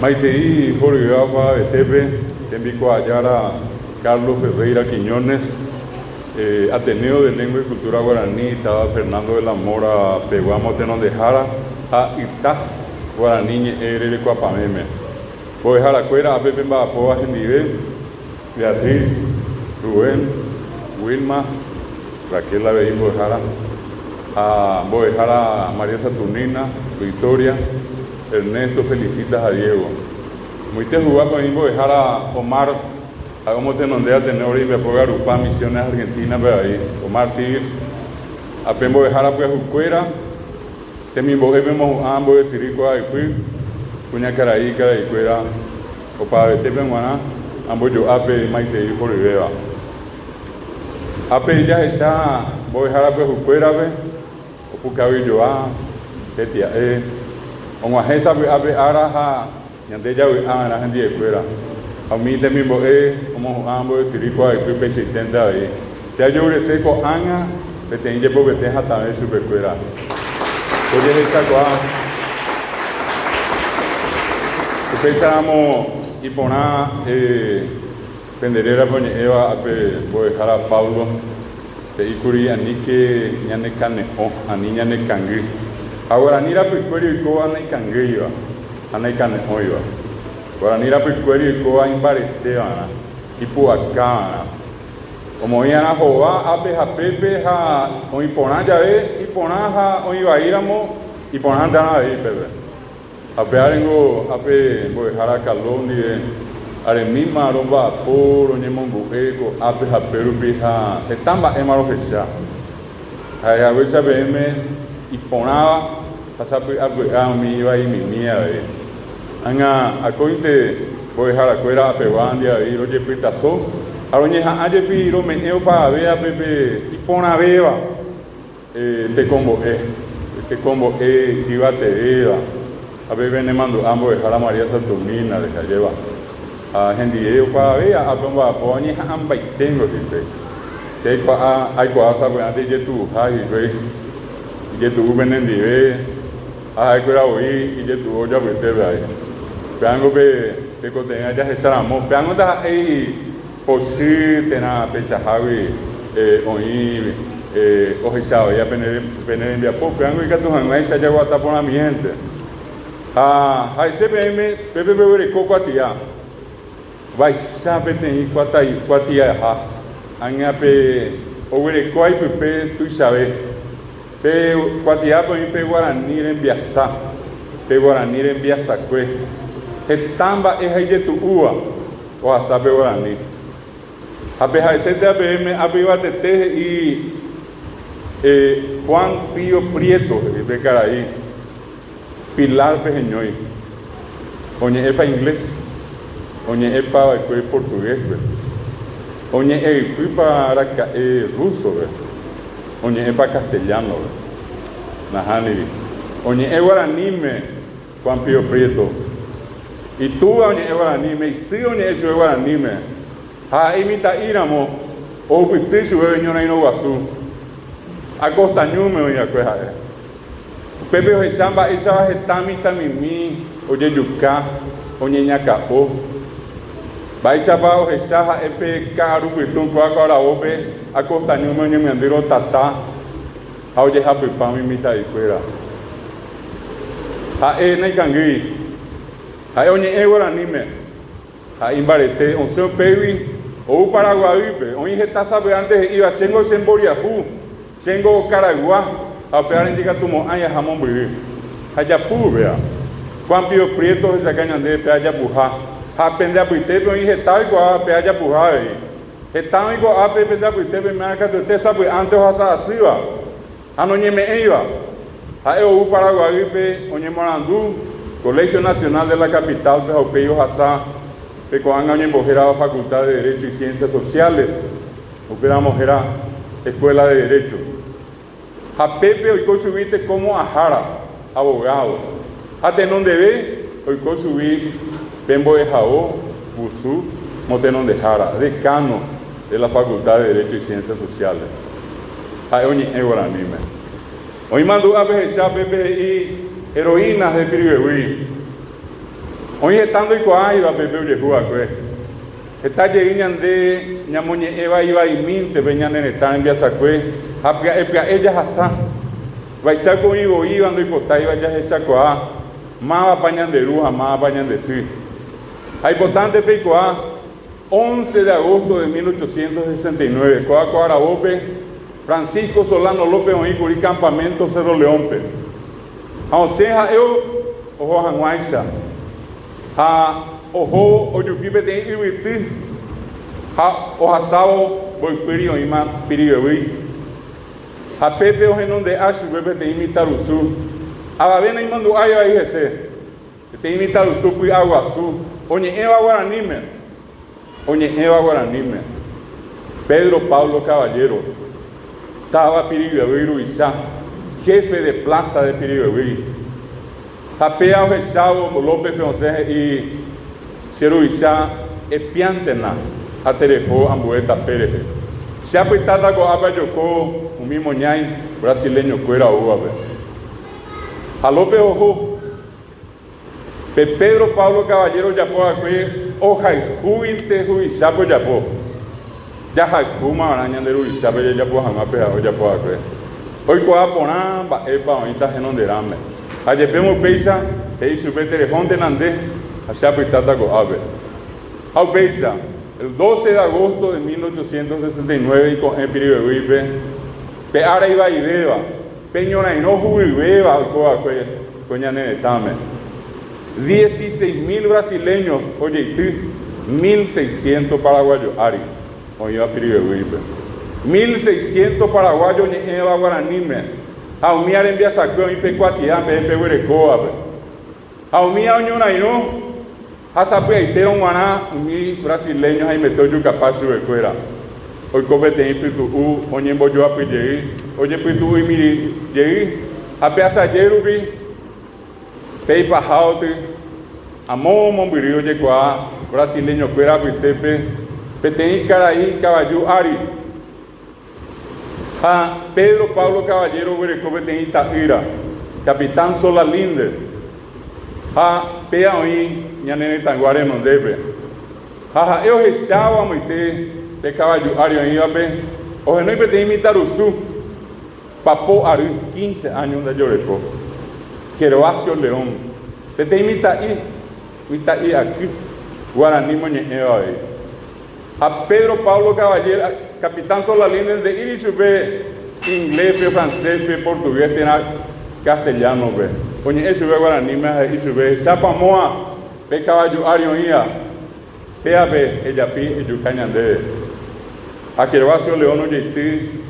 Maitei Jorge Gapa Betepe, Tembico Ayara, Carlos Ferreira Quiñones, Ateneo de Lengua y Cultura Guaraní, estaba Fernando de la Mora, Peguamo Tenon de Jara, a Ita, Guaraní, Ere Cuapameme. Boejara Cuera, a Pepe Mbapoa, Gendive, Beatriz, Rubén, Wilma, Raquel Laveín Boejara, a Boejara María Saturnina, Victoria, Ernesto, felicitas a Diego. Muy te jugaba con Boejara Omar, hagamos de donde a tener y me ponga Arupá, Misiones Argentinas, pero ahí, Omar Sigils, a Pembo Boejara pues Jucuera, Temimbo vemos ambos de Sirico a Iqui, Puña Caraí, Caraicuera, o para Betepe Guaná, ambos yo Ape, Maite y por Ibeba. Ape ya esa, Boejara pues Jucuera, o Pucabi Joa, Tetia Onguajesa Ape Araja, Yante ya Ana Gente de Cuera. A mí también como ambos de Sirico a Iqui, P60 ahí. Si hay yo seco, Ana, Betenje por Beteja también super Cuera. Oye, esta cosa, pensábamos y poner penderera poñe Eva a dejar a Pablo de Icuri a Nike ñane canejo a niña ne cangri. Ahora ni la picuerio y coa ne cangri iba a ne canejo iba. Ahora ni la picuerio y coa imbarete ana y puacana. Como iban a jovar, a Pepe, a Iponá ya ve, Iponá, a Ibaíramo, Iponá andaba ahí, Pepe. A Pearengo, a Pe, Boejara Calón, a Remima, Romba, Poro, Ñemongo, Eco, a Peru, Pija, Estamba, Emaro Gesha. A veces a PM, Iponá, a mi iba y mi mía, Anga, a Cointe, Boejara Cuera, a Peguandia, y Roger Pitazo. Aroñeja ayer piro me eo para ver a Pepe y pona beba te combo iba te beba a Pepe ne mando ambos dejar a María Saturnina deja lleva a gente eo para ver a tomar poñeja amba y tengo que te hay cosas pues antes de tu hay ve y de tu venendive hay que oír y de tu olla pues te ve ahí peango pe te contenga ya se saramo peango da ahí Posi tena pechajawi oí ojizado ya pener envia poco ango y catu hangai sa ya guata por ambiente a CPM pepe bebere coco atia vai sabe tem quatia ha anga pe overe coi pepe tu sabe pe quatia po pe guarani enviasa pe guarani enviasa que etamba é de tu ua o sabe guarani a PJC de APM, Apibatete y Juan Pío Prieto de Caraí, Pilar Pejeñoy, Oñe Epa inglés, Oñe Epa portugués, Oñe Epa ruso, Oñe Epa castellano, Najani, Oñe Guaranime, Juan Pío Prieto, y tú Oñe Guaranime, y sí Oñe eso Guaranime. A imita iramo o pistisu veñona ino guasu a costañume oña cueja Pepe o samba esa jetami tamimi oye yuka oñe ñacao baisa pa o saha epe caru pitun kwa para ope a costañume oñe miandiro tata a oye happy pam imita icuera a na cangui a oñe guaranime a imbarete on se pewi o Paraguay, hoy está sabe antes iba sengo semboriahu, sengo Caragua, a pegar indica tumo aya jamón vivir. Hayapu vea. Juan Pío Prieto se cañan de peaya puja. Ha pende a puite, hoy está igual a peaya puja. Está igual a pende a puite, me marca que usted sabe antes hasta así va. Anoñe me iba. Ha o Paraguay, oñe Morandú, Colegio Nacional de la Capital, pero peyo hasa. Pecoanga en Bojera Facultad de Derecho y Ciencias Sociales, operamos era Escuela de Derecho. A Pepe hoy subiste como a Jara, abogado. A Tenón de B, hoy subí Bembo de Jao, Busú, Motenón de Jara, decano de la Facultad de Derecho y Ciencias Sociales. A Oñi Eguaranime. Hoy mandó a Pepe y heroínas de Piribehuí. Hoy estando y coay va pepe ujehua kue. Está llegando de ñamoñe eva iba y minte veñan en estar en Biasacue. Apia ella hasa. Vaisa con ibo iban do ipotai vaya esa coa. Más apañan de ruja, más apañan de sí. Hay importante pecoa 11 de agosto de 1869. Coa Coarabope, Francisco Solano López Oícuri, Campamento Cerro León. Aonseja eu, ojo Hanguaisa. Ojo Oyukipe de Iwiti. Ojasao Boipiri Oima Piriwewi. Pepe Ojenon de Ashu Bebe de Imitarusu. Ababena Imandu Ayo ahí ese. Te Imitarusu Pui Aguazú. Oñe Eva Guaranime. Pedro Pablo Caballero. Estaba Piriwewi Ruizá. Jefe de plaza de Piriwewi. Japea Ojeshao López Peonceje y Ceruizá Espiantena. Aterejó Ambueta Pérez. Se apitata con Abayocó, un mismo ñay brasileño cuera uve. A López Ojo, Pedro Pablo Caballero yapó aquí, hoja y juinte juizapo yapó. Ya jacuma araña de ruizapo ya yapó jamás pejado yapó aquí. Hoy coa poná, epa, ahorita genonderame. Ayepemos peisa, y su telefón de Nandé, se apitata con ave. Au peisa. El 12 de agosto de 1869 y con el Piriwewipe, Peara iba y beba, Peñona y no jubibeba, coña nenetame. 16.000 brasileños, oye, 1.600 paraguayos, Ari, oye, iba Piriwewipe. 1.600 paraguayos, Eva Guaranime, Aumía en Biasacue, y Pecuatiá, Pehuerecoa, Aumía, Oñona y no. Hasapue itera guaná mi brasileño ahí metió yucapacio de cuera. Hoy comete pitu oñe boyo apillei, oye pitu y miri yei, apeasa yerubi, pei pajaute, amo mombirio de qua, brasileño cuera pitepe, petei caraí caballo ari. Pedro Pablo Caballero Berecobete Itaira, Capitán Solalinde. Pea hoy, ñanene tanguare no debe. Eu rechava muito, pe caballo ario aí, abe. O renoi pete imitar o sul. Papo ari 15 años da Lloreco. Queroacio León. Pete imitar aí aqui. Guarani moñeñeo aí. A Pedro Pablo Caballero, Capitán Solalinde de Irixube, inglés, francés, portugués, castellano, ve. Oye, eso ve Guaraní, eso ve Zapamoa, ve caballo Arioía, ve ella pi y yucañande. A Queroacio León, oye, ti,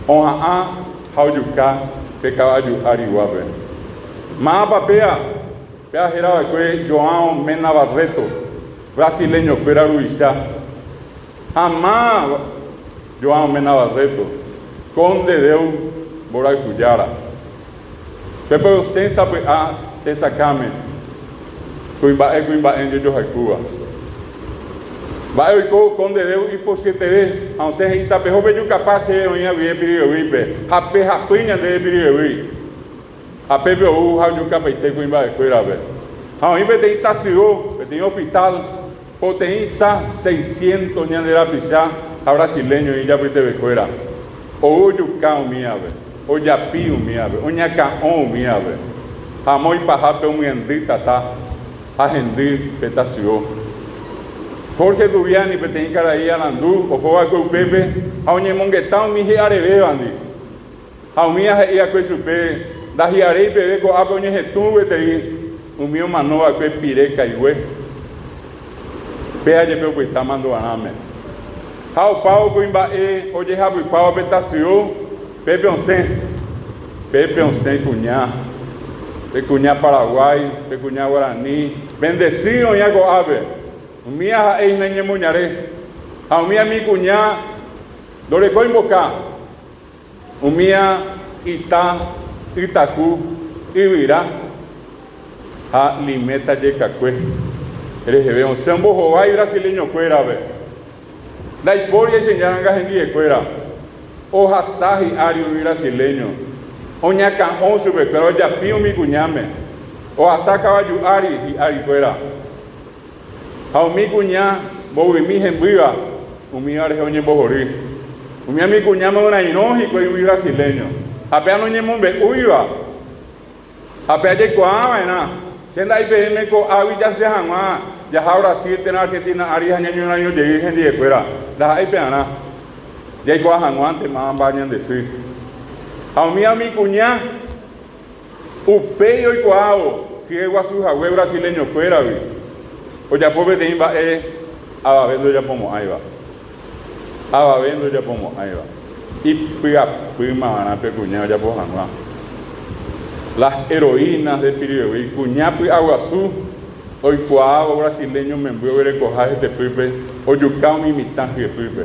onja jauyuca, ve caballo Arihuabe. Más papea, vea gerado que João Mena Barreto, brasileño, fuera Ruizá. Amá, João Mena Barreto, conde de Boracuyara. Pepe usted sabe te sacame. Cuimba en yo jacuba. Va hoy conde de y por 7 veces, aunque está peor bello capaz de oír bien Piriwewipe. Jape japiña de Piriwewi. A Pepe u jau capite cuimba de fuera ver. Ahí vete está ciudad, vete hospital, potencia 600 ñan de la pizza a brasileño y ya vete de fuera. O yuca mía ver. O yapi umiabe, o ñacaón umiabe, jamón y pajape umiendita ta, agendí petació. Jorge Dubiani petén caraí alandú, o joa que pepe, a oñe monguetao mi arebe bandi. A umia ia que supe, da hiarei bebe co ape oñe jetú veteri, umio manoa que pireca y hue. Pea ye peu está mando aname. Hao pao co imbae, oye habu pao petació. Pepe Onsen Cuñá Paraguay, Pecuñá Guaraní, bendecido ya go ave, mía e neñe muñare, a mía mi cuñá, Doreco invoca, mía Itacú, Ibirá, a limeta de cacue, eres de Onsen Bojoay brasileño cuera ave, la historia señalan gajendi de cuera. Hoja saji ario brasileño, oñaca on super, pero ya pío mi cuñame, hoja saca caballo ari y ari fuera, mi cuñá, bobi mi hembiva, mi arejoñe bojorí. Mi cuñá me una inógico y un brasileño. Apea no ñemombe uiva. Apea de coaba, Senda IPM ko awi ya se hama ya ahora sí en Argentina ari hanya nyuna yo de gente de fuera la IPM na ya ko hanguante ma bañan de sí a mi cuñá upeyo y coao que guasu jawe brasileño fuera vi o ya pobre de imba aba vendo ya pomo ahí va aba vendo ya pomo ahí va y prima van pe cuñá ya po hangua las heroínas de Piribeí, Cuñapi Aguazú, hoy cuavo brasileño me envió a recoger este pipe, o yucao mi mitad de pipe,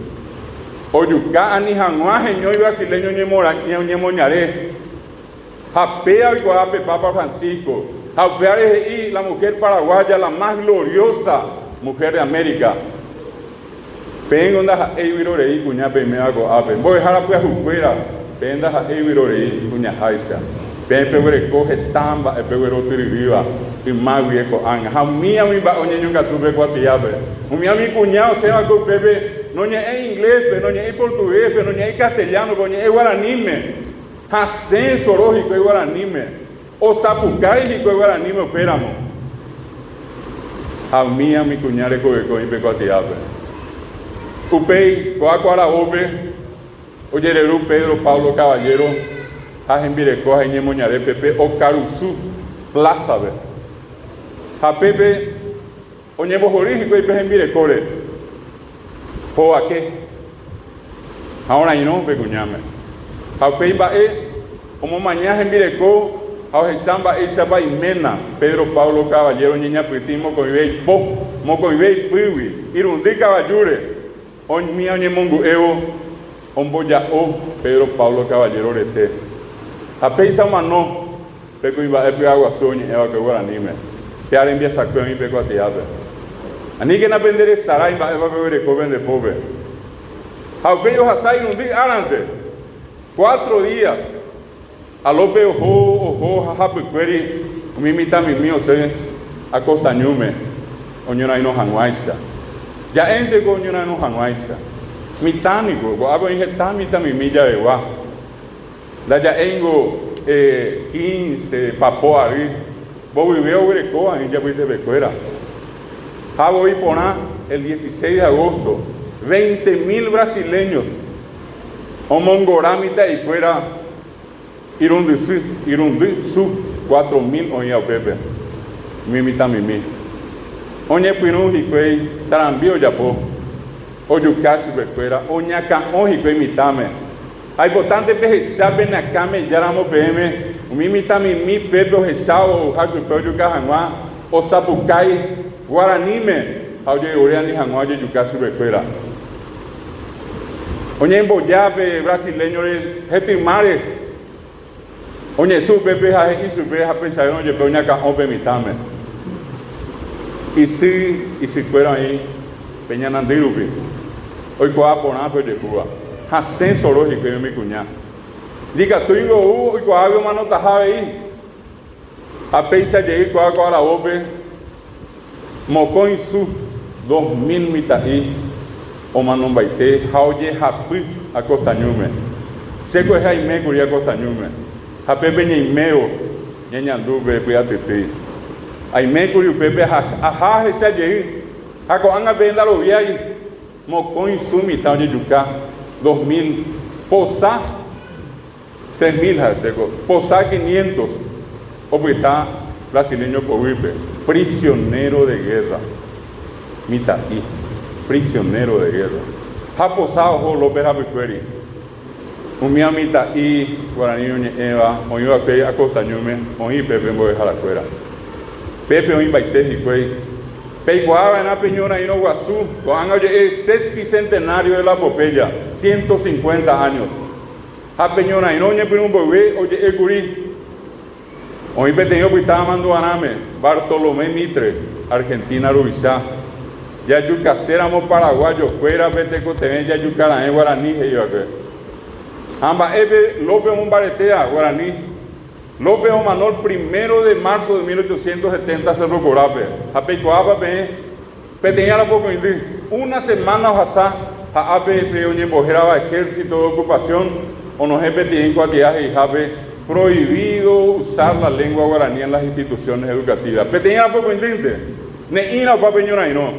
o yucao ani januaje ñoy brasileño ñemoñaré, japea y guape Papa Francisco, japea y la mujer paraguaya, la más gloriosa mujer de América. Vengo da evirorei Cuñapi me hago ape, voy a dejar a pues juguera, venga a evirorei Cuñajaisa. Pepe recoge tamba e pepe rotiriva y magui eco anga hamia mi ba onye nyunga tube kwa tiabe umia mi cuñado se va con pepe no nye inglés pe no nye portugués pe no nye castellano pe nye guaranime hasen soroji ko guaranime o sapukai ko guaranime operamo hamia mi cuñado eco eco ipe kwa tiabe upei kwa la obe oyereru Pedro Pablo Caballero Ajembireko, Añemoñaré, Pepe, o Caruzú, Plaza, a Pepe, Oñebo Jorígico y Pejembirecore, o a qué, ahora y no, Pecuñame, a Peiba, como mañana Jembireko, a Ojexamba, Isaba y Mena, Pedro Pablo Caballero, Niña Pitimo, Coibey, Po, Mocoibey, Piwi, Irundí Caballure, On Mía Oñemongu Evo, Omboya O, Pedro Pablo Caballero, Rete. A peisa mano, peco iba a pegar agua soña, eva que ahora anime. Te haré enviar saco en mi peco a teatro. Ani que no aprender estará en va a beber joven de pobre. A peyo hasai un día adelante. 4 días. A lo peo ojo, jajapuqueri, mi mitad mi mío se acostañume. Oñona y no hanguaisa. Ya entre con oñona no hanguaisa. Mitánico, hago injetar mitad mi milla de gua. La ya tengo 15 papo ahí. Vos viveo grecoa en ya viste becuera. Jabo y poná el 16 de agosto. 20.000 brasileños. O mongoramita y fuera. Irundi su 4.000 oña pepe. Mimita mimi. Oña pinu hikwei sarambio yapo. Oyukashi becuera. Oña ka ojikwei mitame. Hay botante pejesabe na came yaramo PM, umimita mi pepe o resao, o raso peo de carranguá, o sapucai, guaranime, ao de oreani ranguá de yucasu bequeira. Onye emboyabe brasileño repimare, onye su pepe ha e su pepe ha pensado onye peoña ka ope mitame. Y si fueron ahí, peña nandirupi, hoy coa por nada de Cuba. Hasen sorológico y mi cuñado. Diga, tú y yo, y cuando mano tajaba ahí, a peisa llegué con la ope, mocón su 2.000 mitaí, o manon baite, jauye japi a costañume. Seco es jaime curia a costañume. Japepe ñeimeo, ñeñandube, cuídate. Aime curio pepe, ajá, ese llegué, a coanga venda lo vi ahí, mocón su mitad de yucá. 2.000, Posá 3.000 seco, Posá 500, Opitá brasileño Covipe, prisionero de guerra, Mitaí, prisionero de guerra, Japosá ojo López Abicueri, Umia Mitaí, Guaraní Eva, Oño a Costañume, Oñi Pepe Moe Jalacuera, Pepe Oñi Baite Jicuey, Peiguaba en la Peñona y no Guazú, con el sesquicentenario de la epopeya, 150 años. A Peñona y no ñe un bebé, oye, el curí. Hoy peteño que estaba mandando aname, Bartolomé Mitre, Argentina Rubizá. Ya yucacéramos paraguayos, fuera peteco te ya yucarán en guaraní, yo acá. Amba Ebe López Mombaretea, guaraní. López Omanol, 1 de marzo de 1870 se procurape. A Pecoaba Peteña la poco indi. Una semana pasada, hape preoñembojera ejército de ocupación, o no jefe tienen cuatiaje y hape prohibido usar la lengua guaraní en las instituciones educativas. Peteña la poco indinte. Neina pa peñoraino.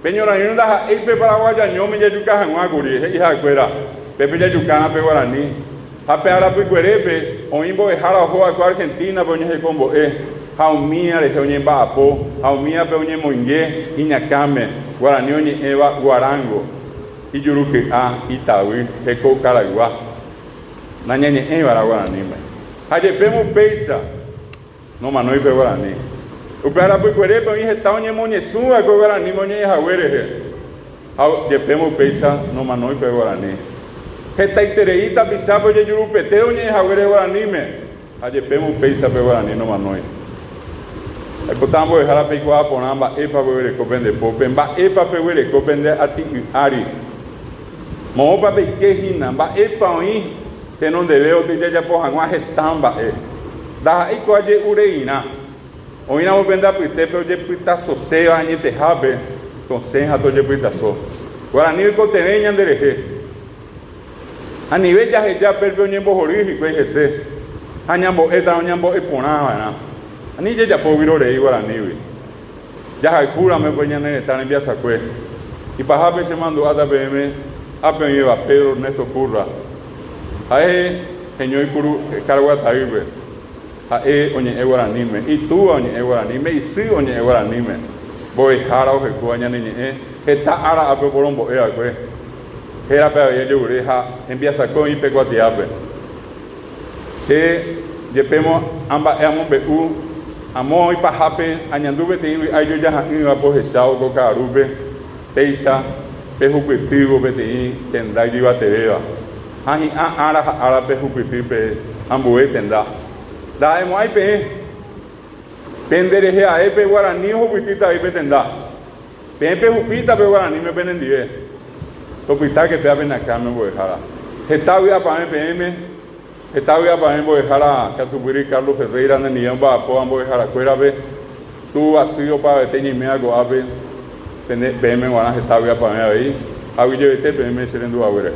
Peñoraino da eipe paraguaya ñome ya yuca janguacuri, hija cuera. Pepe ya yucana pe guaraní. Hape ara pe cuerepe, o imbo dejara ojo a Argentina, pe oñe combo Jaumía de Jaunye Baapo, Jaumía pe oñe Moingue, Iñacame, Guaraní oñe Eva, Guarango, Iyuruque A, Itaúi, Jeco Caraguá. Nañañe Eva la Guaraní. Hayepemo Peisa, no manoi pe Guaraní. Upera pe cuerepe, oñe está oñe Moñezúa, co Guaraní, oñe Jaguereje. Hayepemo Peisa, no manoi pe Guaraní. Esta itereita pisapo ye Yurupete, oñe Jaguere Guaraní me. Hayepemo Peisa pe Guaraní, no manoi. El potambo dejar a pecoa por amba epa bebere copende popen ba epa bebere copende ati ari mo pa pequejina ba epa oi que no debeo te ya po hangua getamba da iko aje ureina oina mo penda pite pe je pita so se ani te habe con senja to je pita so guarani ko te veñan dereje a nivel ya perbe oñembo joriji ko ese añambo eta oñambo epona na Ani ya po viro rei Guaraní. Ya hay cura me ponían en estar en Viasacue. Y para se mandó a PM, a lleva Pedro Ernesto Curra. A señor Curu Carguataibe. A oñe Guaraní me. Y tú oñe Guaraní me. Y sí oñe Guaraní me. Voy jara o jecuaña niñe. Está ara a Peporombo era cue. Era para ella ureja en Viasacue y Pecuatiape. Se yepemos ambas eamos BU. Amo y pajape, añanduve te iba yo ya iba por echado con carube, peisa, pejupitivo, beti, tenda y iba tereva. Ahi ara pejupitipe, ambue tenda. Da emo ay pe, pendereje a epe guaraní jupitita y petenda. Pepe jupita pe guaraní me penendie. Topita que te aben acá me voy a dejar. Estaba ya para PM. Estaba para mí dejar a Catubiri Carlos Ferreira en Niamba, a dejar a Cuerabe, tú has sido para tener mi algo a ver, PM Guarán estaba para mí ahí, a ver, yo PM serendo a ver.